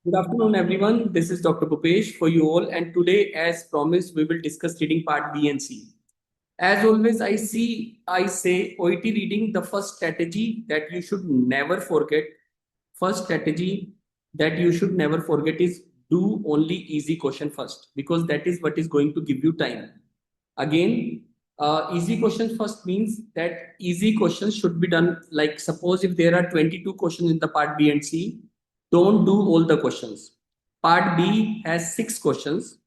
Good afternoon, everyone. This is Dr. Bkm for you all, and today, as promised, we will discuss reading part B and C. As always, I say OET reading, the first strategy that you should never forget. First strategy that you should never forget is do only easy question first, because that is what is going to give you time. Again, easy questions first means that easy questions should be done. Like suppose if there are 22 questions in the part B and C, don't do all the questions. Part B has 6 questions.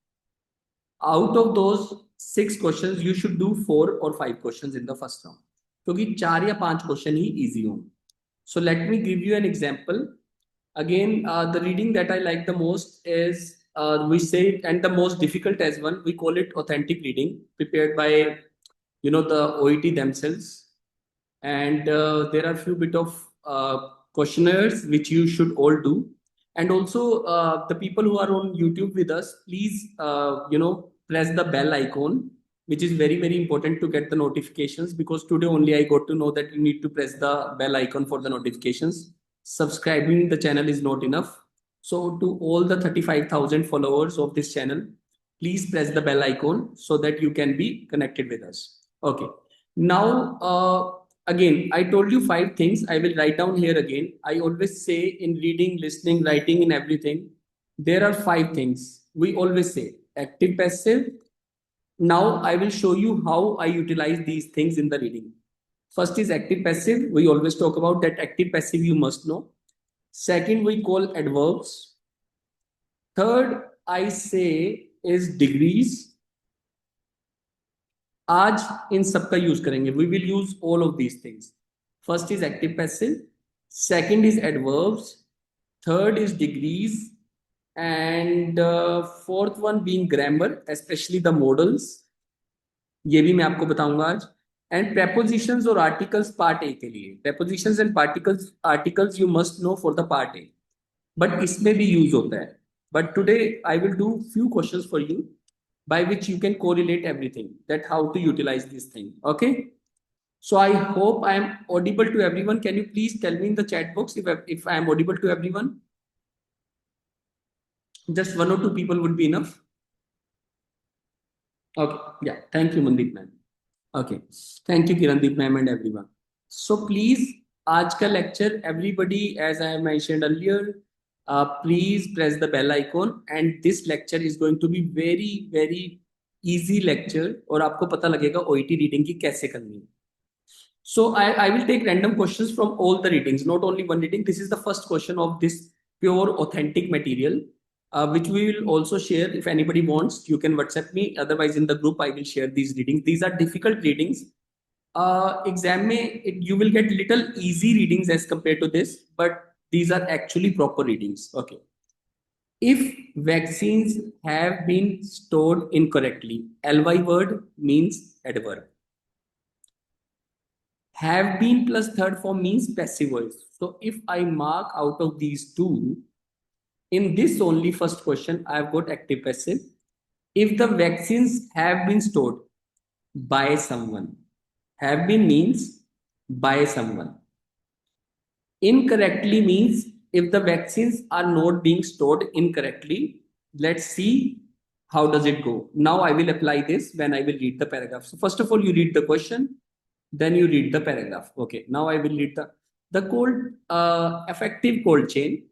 Out of those 6 questions, you should do 4 or 5 questions in the first round. क्योंकि 4 या 5 question ही easy होंगे. So let me give you an example. Again, the reading that I like the most is we say, and the most difficult as one, we call it authentic reading, prepared by the OET themselves. And there are few bit of questionnaires which you should all do. And also the people who are on YouTube with us, please press the bell icon, which is very very important to get the notifications, because today only I got to know that you need to press the bell icon for the notifications. Subscribing the channel is not enough. So to all the 35,000 followers of this channel, please press the bell icon so that you can be connected with us. Okay. Now again, I told you 5 things. I will write down here again. I always say in reading, listening, writing, in everything, there are 5 things. We always say active, passive. Now I will show you how I utilize these things in the reading. First is active, passive. We always talk about that active, passive you must know. Second, we call adverbs. Third, I say is degrees. आज इन सबका use करेंगे. We will use all of these things. First is active passive, second is adverbs, third is degrees, and fourth one being grammar, especially the modals. ये भी मैं आपको बताऊंगा आज. And prepositions और articles पार्ट ए के लिए. Prepositions and articles you must know for the part A, but इसमें भी यूज होता है. But today I will do few questions for you by which you can correlate everything, that how to utilize this thing. Okay. So I hope I am audible to everyone. Can you please tell me in the chat box if I am audible to everyone? Just 1 or 2 people would be enough. Okay. Yeah. Thank you, Mandeep ma'am. Okay. Thank you, Kirandeep ma'am, and everyone. So please, आज का lecture, everybody, as I mentioned earlier, please press the bell icon, and this lecture is going to be very very easy lecture, और आपको पता लगेगा OET reading की कैसे करनी है. So I will take random questions from all the readings, not only one reading. This is the first question of this pure authentic material, which we will also share. If anybody wants, you can WhatsApp me. Otherwise, in the group, I will share these readings. These are difficult readings. Exam में you will get little easy readings as compared to this, but these are actually proper readings. Okay. If vaccines have been stored incorrectly, ly word means adverb. Have been plus third form means passive voice. So if I mark out of these two, in this only first question, I have got active passive. If the vaccines have been stored by someone, have been means by someone. Incorrectly means if the vaccines are not being stored incorrectly. Let's see how does it go. Now I will apply this when I will read the paragraph. So first of all, you read the question, then you read the paragraph. Okay, now I will read the effective cold chain.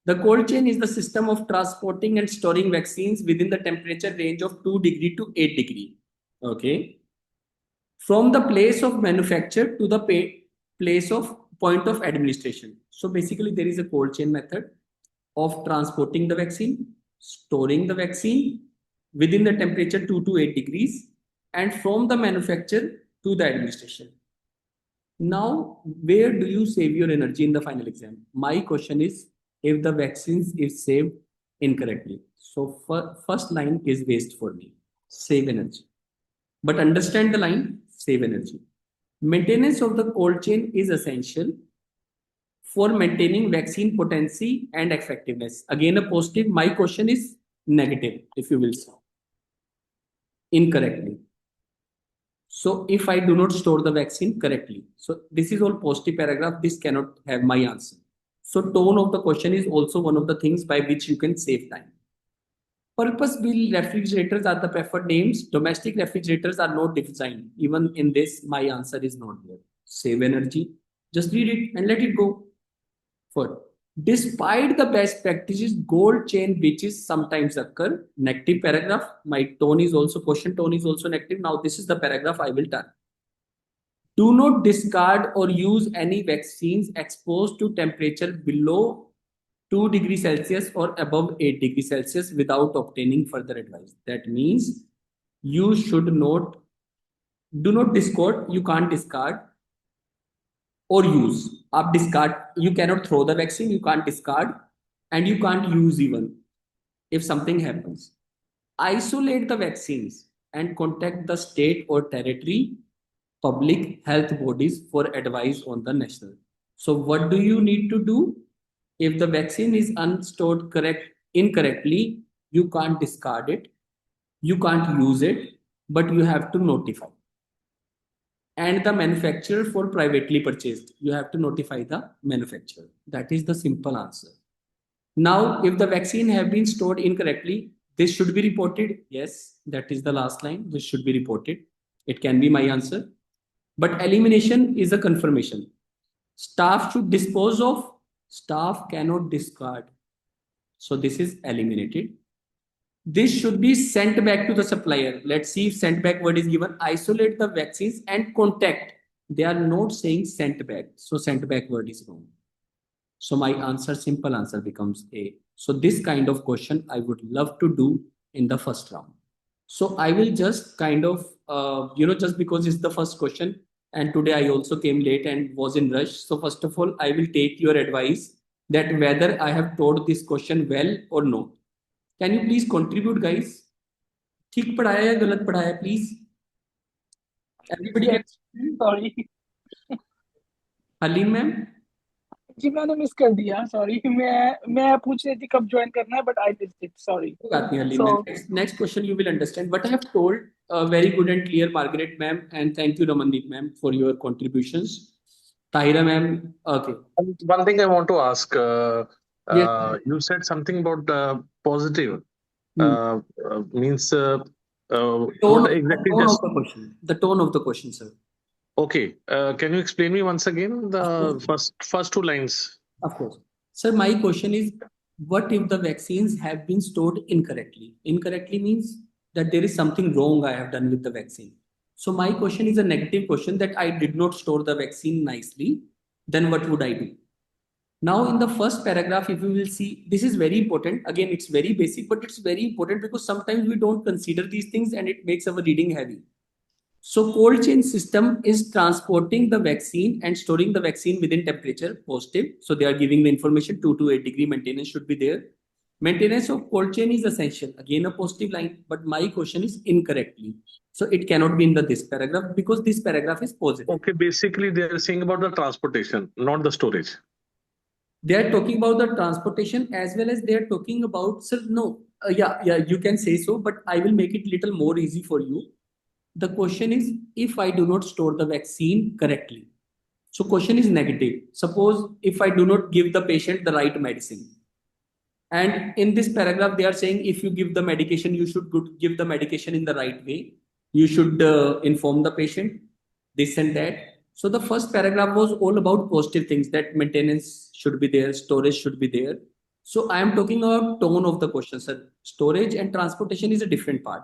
The cold chain is the system of transporting and storing vaccines within the temperature range of 2 degree to 8 degree. Okay, from the place of manufacture to the place of point of administration. So basically there is a cold chain method of transporting the vaccine, storing the vaccine within the temperature 2 to 8 degrees, and from the manufacture to the administration. Now, where do you save your energy in the final exam? My question is, if the vaccines is saved incorrectly. So first line is waste for me, save energy. But understand the line, save energy. Maintenance of the cold chain is essential for maintaining vaccine potency and effectiveness. Again, a positive. My question is negative, if you will say. Incorrectly. So if I do not store the vaccine correctly, so this is all positive paragraph. This cannot have my answer. So tone of the question is also one of the things by which you can save time. Purpose-built refrigerators are the preferred names. Domestic refrigerators are not designed. Even in this, my answer is not there. Save energy. Just read it and let it go. For despite the best practices, gold chain breaches sometimes occur. Negative paragraph. My tone is also question tone is also negative. Now this is the paragraph I will turn. Do not discard or use any vaccines exposed to temperature below 2 degrees Celsius or above 8 degrees Celsius without obtaining further advice. That means you should not, do not discard, you can't discard or use. Up discard, you cannot throw the vaccine, you can't discard, and you can't use even if something happens. Isolate the vaccines and contact the state or territory public health bodies for advice on the national. So what do you need to do? If the vaccine is unstored incorrectly, you can't discard it, you can't use it, but you have to notify. And the manufacturer for privately purchased, you have to notify the manufacturer. That is the simple answer. Now, if the vaccine have been stored incorrectly, this should be reported. Yes, that is the last line. This should be reported. It can be my answer. But elimination is a confirmation. Staff should dispose of. Staff cannot discard. So this is eliminated. This should be sent back to the supplier. Let's see if sent back word is given. Isolate the vaccines and contact. They are not saying sent back. So sent back word is wrong. So my answer, simple answer becomes A. So this kind of question I would love to do in the first round. So I will just kind of, just because it's the first question and today I also came late and was in rush. So first of all, I will take your advice that whether I have taught this question well or not. Can you please contribute, guys? ठीक पढ़ाया या गलत पढ़ाया, please? Everybody Yes, sorry. Haleem ma'am? जी मैंने miss कर दिया, sorry. मैं पूछ रही थी कब ज्वाइन करना है, but I missed it, sorry. So next question you will understand. But I have told very good and clear, Margaret ma'am, and thank you Ramandeep ma'am for your contributions. Tahira ma'am, okay. One thing I want to ask, Yes. you said something about positive. Means Tone, what exactly? tone of the question. The tone of the question, sir. Okay. Can you explain me once again the first two lines? Of course. Sir, my question is, what if the vaccines have been stored incorrectly? Incorrectly means that there is something wrong I have done with the vaccine. So my question is a negative question that I did not store the vaccine nicely. Then what would I do? Now in the first paragraph, if you will see, this is very important. Again, it's very basic, but it's very important because sometimes we don't consider these things and it makes our reading heavy. So cold chain system is transporting the vaccine and storing the vaccine within temperature positive. So they are giving the information 2 to 8 degree maintenance should be there. Maintenance of cold chain is essential. Again, a positive line, but my question is incorrectly. So it cannot be in this paragraph because this paragraph is positive. Okay, basically they are saying about the transportation, not the storage. They are talking about the transportation as well as they are talking about, sir, no, you can say so, but I will make it little more easy for you. The question is, if I do not store the vaccine correctly. So question is negative. Suppose if I do not give the patient the right medicine. And in this paragraph, they are saying if you give the medication, you should give the medication in the right way. You should inform the patient, this and that. So the first paragraph was all about positive things that maintenance should be there, storage should be there. So I am talking about tone of the question, sir. Storage and transportation is a different part.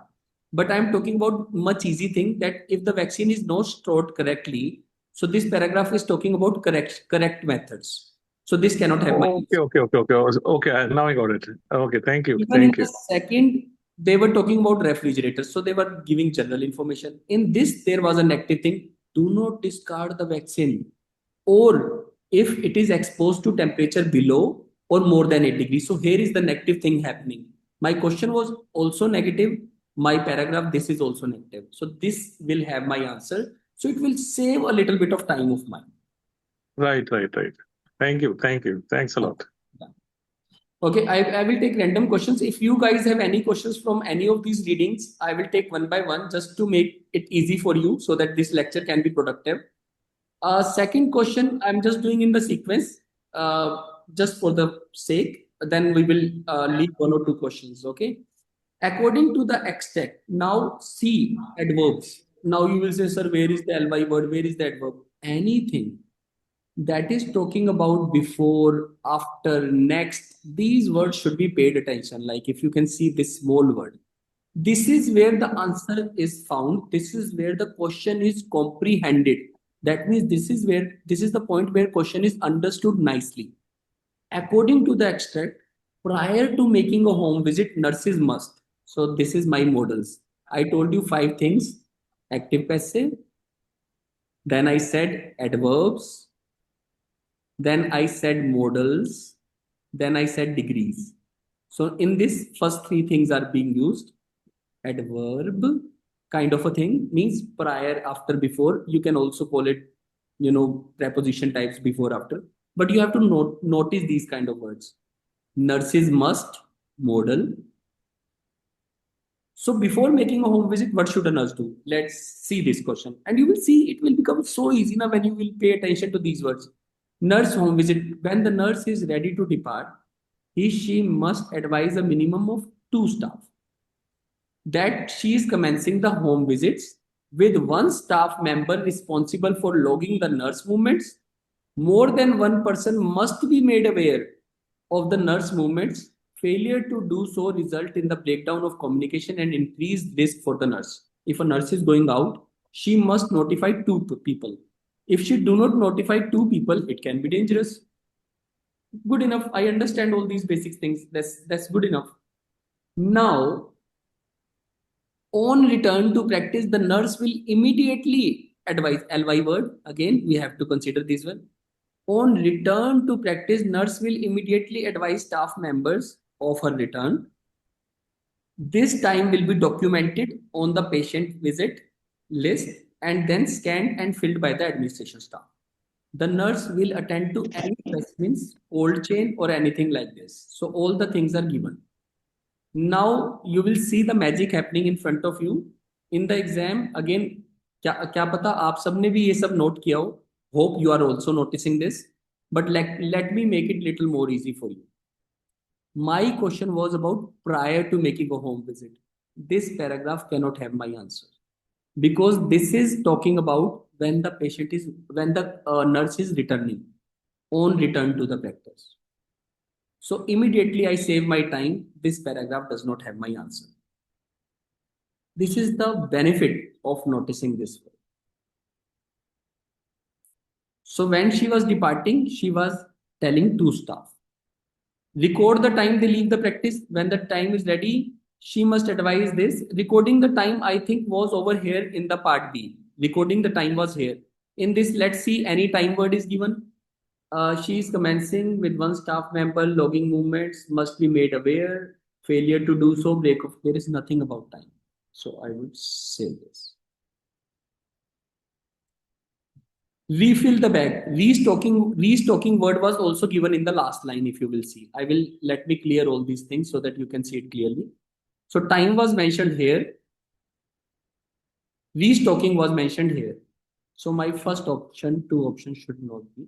But I'm talking about much easy thing that if the vaccine is not stored correctly, so this paragraph is talking about correct methods. So this cannot have my Okay. Okay. Now I got it. Okay. Thank you. even in Thank you. the second, they were talking about refrigerators. So they were giving general information. In this, there was a negative thing. Do not discard the vaccine. Or if it is exposed to temperature below or more than 8 degrees. So here is the negative thing happening. My question was also negative. My paragraph, this is also negative. So this will have my answer. So it will save a little bit of time of mine. Right. Thank you. Thanks a lot. Okay, I will take random questions. If you guys have any questions from any of these readings, I will take one by one just to make it easy for you so that this lecture can be productive. Second question, I'm just doing in the sequence. just for the sake, then we will leave 1 or 2 questions. Okay. According to the extract, now see adverbs. Now you will say, sir, where is the ly word? Where is the adverb? Anything that is talking about before, after, next, these words should be paid attention. Like if you can see this small word, this is where the answer is found. This is where the question is comprehended. That means this is the point where question is understood nicely. According to the extract, prior to making a home visit, nurses must. So this is my models. I told you 5 things: active, passive. Then I said adverbs. Then I said modals. Then I said degrees. So in this, first 3 things are being used. Adverb kind of a thing means prior, after, before. You can also call it, preposition types, before, after. But you have to notice these kind of words. Nurses must, modal. So before making a home visit, what should a nurse do? Let's see this question. And you will see it will become so easy now when you will pay attention to these words. Nurse home visit. When the nurse is ready to depart, she must advise a minimum of 2 staff that she is commencing the home visits with 1 staff member responsible for logging the nurse movements. More than 1 person must be made aware of the nurse movements. Failure to do so result in the breakdown of communication and increased risk for the nurse. If a nurse is going out, she must notify 2 people. If she do not notify 2 people, it can be dangerous. Good enough. I understand all these basic things. That's good enough. Now, on return to practice, the nurse will immediately advise ly word. Again, we have to consider this one. On return to practice, nurse will immediately advise staff members of her return. This time will be documented on the patient visit list and then scanned and filled by the administration staff. The nurse will attend to any specimens, cold chain, or anything like this. So all the things are given. Now you will see the magic happening in front of you in the exam. Again, क्या पता आप सबने भी ये सब note किया हो. Hope you are also noticing this. But let me make it little more easy for you. My question was about prior to making a home visit. This paragraph cannot have my answer because this is talking about when the nurse is returning, on return to the practice. So immediately I save my time. This paragraph does not have my answer. This is the benefit of noticing this word. So when she was departing, she was telling 2 staff. Record the time they leave the practice. When the time is ready, she must advise this. Recording the time, I think, was over here in the part B. Recording the time was here. In this, let's see, any time word is given. She is commencing with 1 staff member. Logging movements must be made aware. Failure to do so, break off. There is nothing about time. So I would say this. Refill the bag. Restocking word was also given in the last line, if you will see. Let me clear all these things so that you can see it clearly. So time was mentioned here. Restocking was mentioned here. So my first option, 2 options should not be.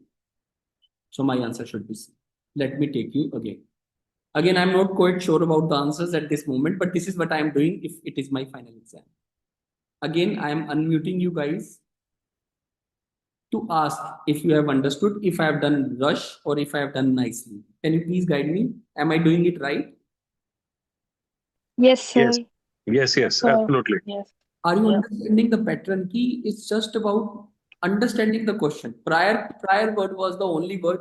So my answer should be C. Let me take you again. Again, I'm not quite sure about the answers at this moment, but this is what I'm doing if it is my final exam. Again, I am unmuting you guys to ask if you have understood, if I have done rush or if I have done nicely. Can you please guide me? Am I doing it right? Yes, sir. Yes, absolutely. Yes. Are you understanding the pattern? Key? It's just about understanding the question. Prior word was the only word.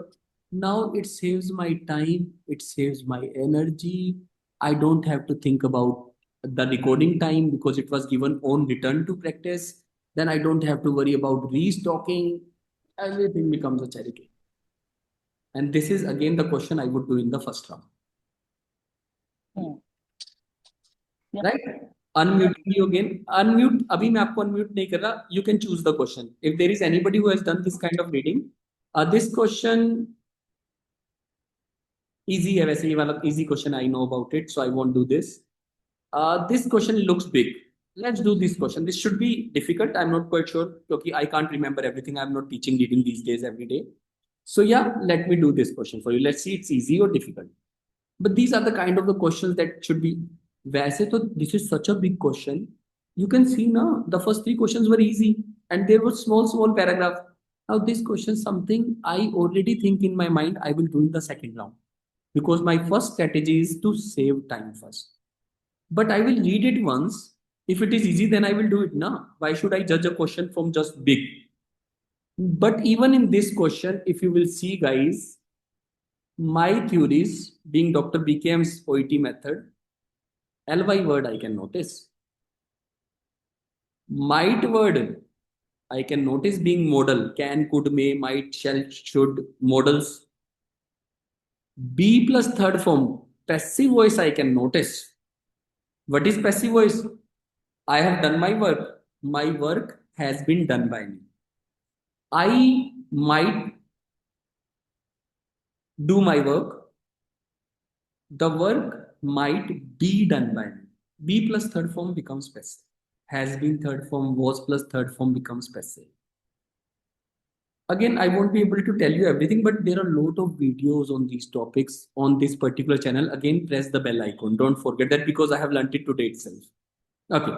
Now it saves my time. It saves my energy. I don't have to think about the recording time because it was given on return to practice. Then I don't have to worry about restocking. Everything becomes a charity. And this is again the question I would do in the first round. Yeah. Right? Unmute you again. Unmute. Abhi मैं आपको unmute नहीं कर रहा. You can choose the question. If there is anybody who has done this kind of reading, this question easy है वैसे ये वाला easy question I know about it, so I won't do this. This question looks big. Let's do this question. This should be difficult. I'm not quite sure because I can't remember everything. I'm not teaching reading these days every day. So yeah, let me do this question for you. Let's see it's easy or difficult. But these are the kind of the questions that should be. वैसे तो this is such a big question. You can see now the first three questions were easy and there was small paragraph. Now this question something I already think in my mind I will do in the second round because my first strategy is to save time first. But I will read it once. If it is easy, then I will do it now. Why should I judge a question from just big? But even in this question, if you will see, guys, my theories being Dr. Bkm's OET method, ly word I can notice. Might word I can notice being modal, can, could, may, might, shall, should, modals. Be plus third form, passive voice I can notice. What is passive voice? I have done my work. My work has been done by me. I might do my work. The work might be done by me. Be plus third form becomes passive. Has been third form, was plus third form becomes passive. Again, I won't be able to tell you everything, but there are a lot of videos on these topics on this particular channel. Again, press the bell icon. Don't forget that because I have learned it today itself. Okay.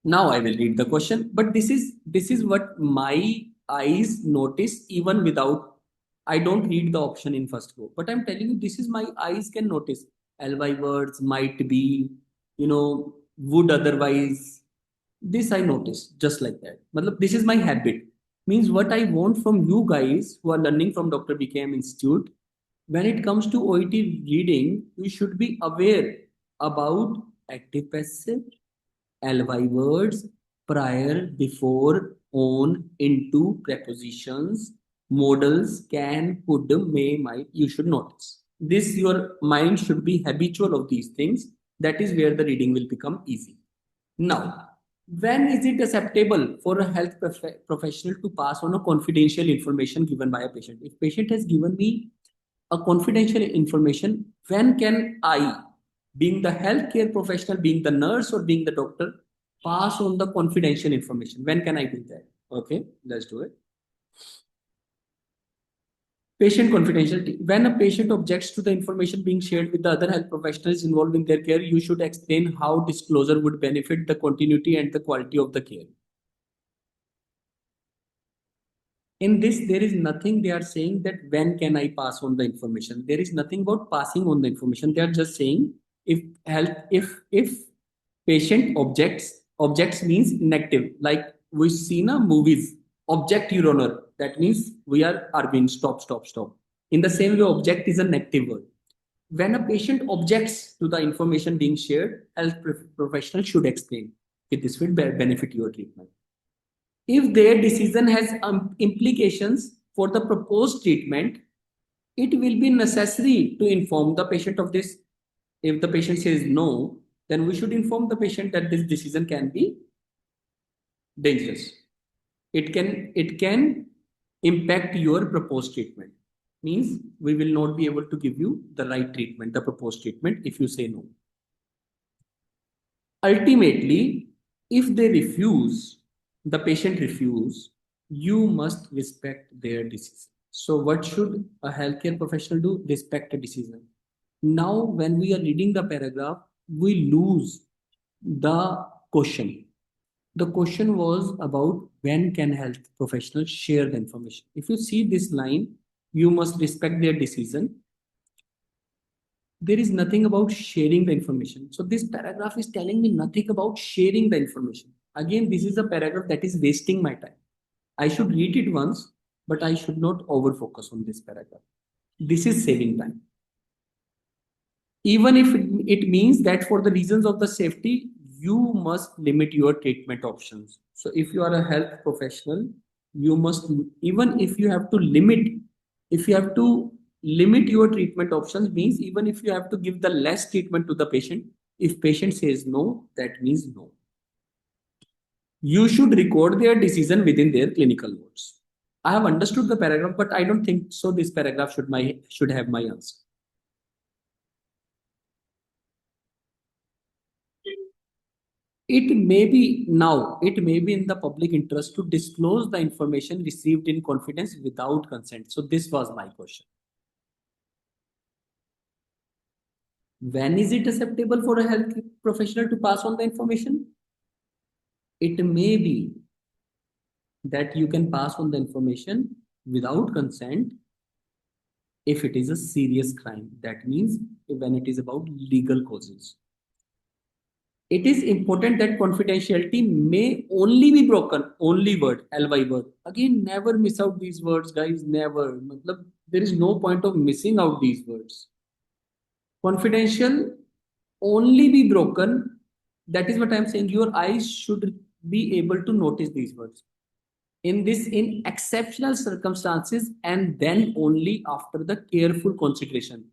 Now I will read the question, but this is what my eyes notice even without. I don't read the option in first go, but I'm telling you this is my eyes can notice. Ly words might be, would otherwise. This I notice just like that. Matlab, this is my habit. Means what I want from you guys who are learning from Dr. Bkm Institute. When it comes to OET reading, you should be aware about active passive, ly words, prior, before, on, into, prepositions, modals, can, could, may, might. You should notice. This, your mind should be habitual of these things. That is where the reading will become easy. Now, when is it acceptable for a health professional to pass on a confidential information given by a patient? If patient has given me a confidential information, when can I, being the healthcare professional, being the nurse or being the doctor, pass on the confidential information? When can I do that? Okay, let's do it. Patient confidentiality. When a patient objects to the information being shared with the other health professionals involved in their care, you should explain how disclosure would benefit the continuity and the quality of the care. In this, there is nothing they are saying that when can I pass on the information. There is nothing about passing on the information. They are just saying if patient objects means negative. Like we see in movies, object your honor. That means we are arguing, stop. In the same way, object is a negative word. When a patient objects to the information being shared, health professional should explain if this will benefit your treatment. If their decision has implications for the proposed treatment, it will be necessary to inform the patient of this. If the patient says no, then we should inform the patient that this decision can be dangerous. It can impact your proposed treatment. Means we will not be able to give you the right treatment, the proposed treatment, if you say no. Ultimately, if they refuse, the patient refuse, you must respect their decision. So what should a healthcare professional do? Respect a decision. Now, when we are reading the paragraph, we lose the question. The question was about when can health professionals share the information. If you see this line, you must respect their decision. There is nothing about sharing the information. So this paragraph is telling me nothing about sharing the information. Again, this is a paragraph that is wasting my time. I should read it once, but I should not over focus on this paragraph. This is saving time. Even if it means that for the reasons of the safety, you must limit your treatment options. So if you are a health professional, you must, even if you have to limit your treatment options, means even if you have to give the less treatment to the patient, if patient says no, that means no. You should record their decision within their clinical notes. I have understood the paragraph, but I don't think so this paragraph should have my answer. It may be in the public interest to disclose the information received in confidence without consent. So this was my question. When is it acceptable for a health professional to pass on the information? It may be that you can pass on the information without consent if it is a serious crime. That means when it is about legal causes. It is important that confidentiality may only be broken, only word, ly word. Again, never miss out these words, guys, never. There is no point of missing out these words. Confidential only be broken. That is what I'm saying. Your eyes should be able to notice these words. In exceptional circumstances, and then only after the careful consideration.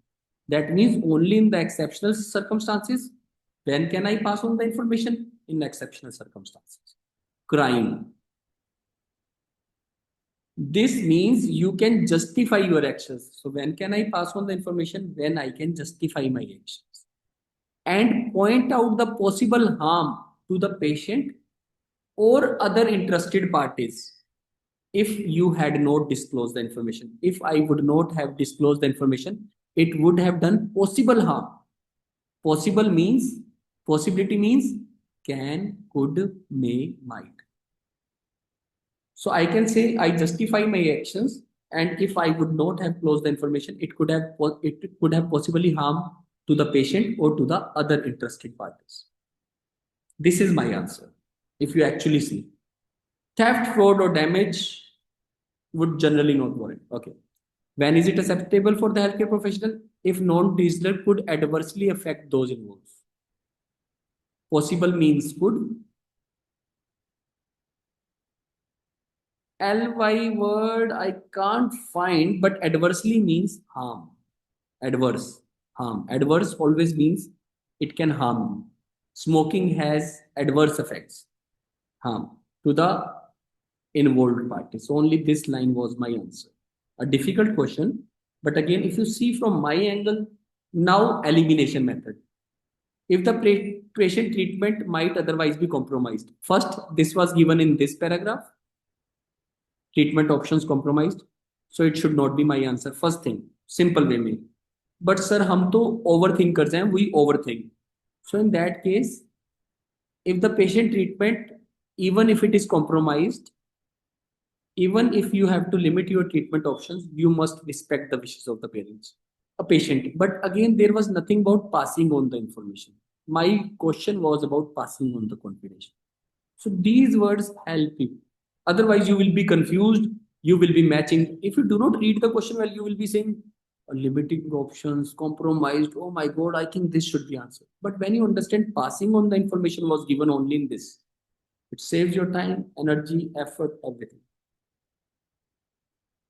That means only in the exceptional circumstances. When can I pass on the information? In exceptional circumstances. Crime. This means you can justify your actions. So when can I pass on the information? When I can justify my actions. And point out the possible harm to the patient or other interested parties. If you had not disclosed the information, if I would not have disclosed the information, it would have done possible harm. Possibility means can, could, may, might. So I can say I justify my actions, and if I would not have closed the information, it could have possibly harm to the patient or to the other interested parties. This is my answer. If you actually see, theft, fraud, or damage would generally not warrant. Okay. When is it acceptable for the healthcare professional? If non-disclosure could adversely affect those involved. Possible means could. Ly word I can't find, but adversely means harm. Adverse, harm. Adverse always means it can harm you. Smoking has adverse effects, harm to the involved parties. So only this line was my answer. A difficult question, but again, if you see from my angle, now elimination method. If the patient treatment might otherwise be compromised. First, this was given in this paragraph. Treatment options compromised. So it should not be my answer. First thing, simple way में. But sir, हम तो overthinkers हैं, we overthink. So in that case, if the patient treatment, even if it is compromised, even if you have to limit your treatment options, you must respect the wishes of the parents, a patient. But again, there was nothing about passing on the information. My question was about passing on the confidential. So these words help you. Otherwise, you will be confused. You will be matching. If you do not read the question well, you will be saying limiting options, compromised. Oh my God, I think this should be answered. But when you understand passing on the information was given only in this, it saves your time, energy, effort, everything.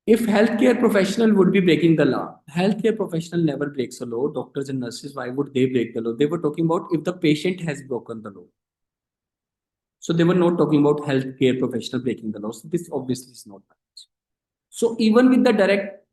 If healthcare professional would be breaking the law, healthcare professional never breaks the law. Doctors and nurses, why would they break the law? They were talking about if the patient has broken the law. So they were not talking about healthcare professional breaking the law. So this obviously is not. So even with the direct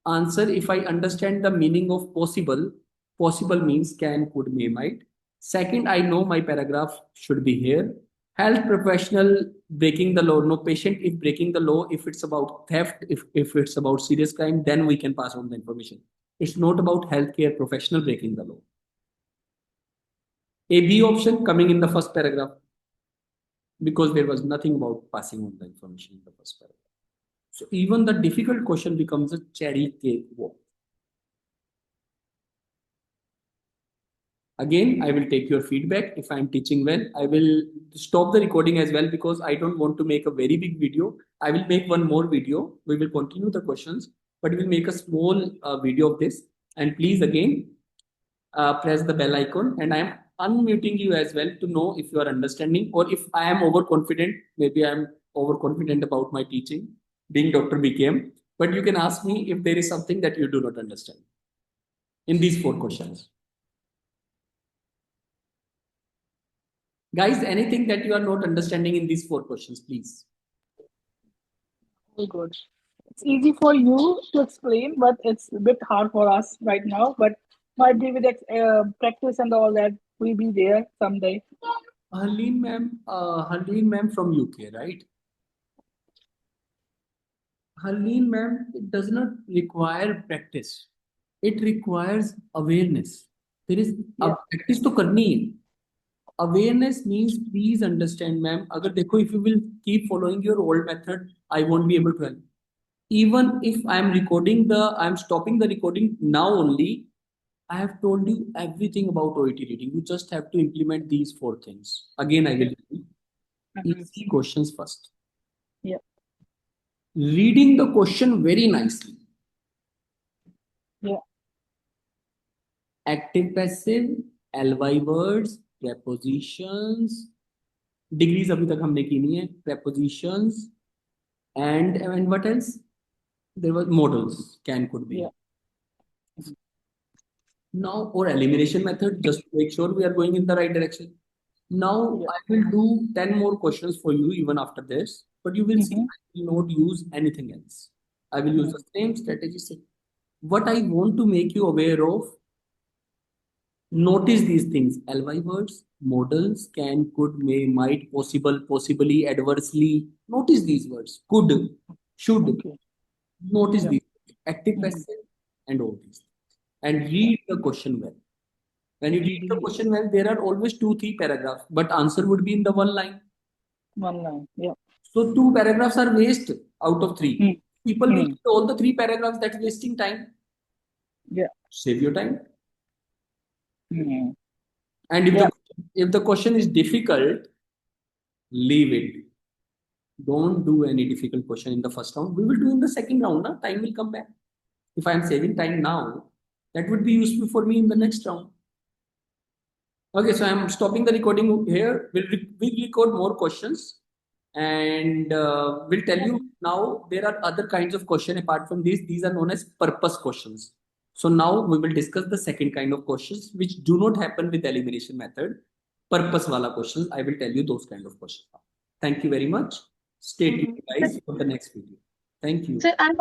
answer, if I understand the meaning of possible, possible means can, could, may, might. Second, I know my paragraph should be here. Health professional breaking the law, no patient if breaking the law, if it's about theft, if it's about serious crime, then we can pass on the information. It's not about healthcare professional breaking the law. A B option coming in the first paragraph, because there was nothing about passing on the information in the first paragraph. So even the difficult question becomes a cherry cake walk. Again, I will take your feedback. If I'm teaching well, I will stop the recording as well, because I don't want to make a very big video. I will make one more video. We will continue the questions, but we will make a small video of this. And please again, press the bell icon, and I am unmuting you as well to know if you are understanding, or if I am overconfident. Maybe I am overconfident about my teaching, being Dr. Bkm, but you can ask me if there is something that you do not understand in these 4 questions. Guys, anything that you are not understanding in these 4 questions, please. Very good. It's easy for you to explain, but it's a bit hard for us right now. But might be with practice and all that, we'll be there someday. Harleen ma'am from UK, right? Harleen ma'am, it does not require practice. It requires awareness. There is Yeah. practice to करनी है. Awareness means please understand, ma'am. अगर देखो, if you will keep following your old method, I won't be able to help. Even if I'm stopping the recording now only. I have told you everything about OET reading. You just have to implement these 4 things. Again, I will tell you. Easy questions first. Yeah. Reading the question very nicely. Yeah. Active passive, ly words, prepositions. Degrees अभी तक हमने की नहीं है. Prepositions and what else? There was modals, can, could be. Yeah. Now, or elimination method, just to make sure we are going in the right direction. Now, Yeah. I will do 10 more questions for you even after this, but you will see I will not use anything else. I will use the same strategy. What I want to make you aware of, notice these things: ly words, modals, can, could, may, might, possible, possibly, adversely. Notice these words: could, should. Okay. Notice Yeah. these active, passive, and all these. And read the question well. When you read the question well, there are always 2-3 paragraphs, but answer would be in the one line. One line. Yeah. So 2 paragraphs are waste out of 3. People will read all the 3 paragraphs. That's wasting time. Yeah. Save your time. Mm. And Yeah. if the question is difficult, leave it. Don't do any difficult question in the first round. We will do in the second round. Na? Time will come back. If I am saving time now, that would be useful for me in the next round. Okay, so I'm stopping the recording here. We'll record more questions, and we'll tell you now there are other kinds of questions apart from these. These are known as purpose questions. So now we will discuss the second kind of questions which do not happen with elimination method. Purpose wala questions. I will tell you those kind of questions. Thank you very much. Stay tuned, guys, for the next video. Thank you. Sir, I'm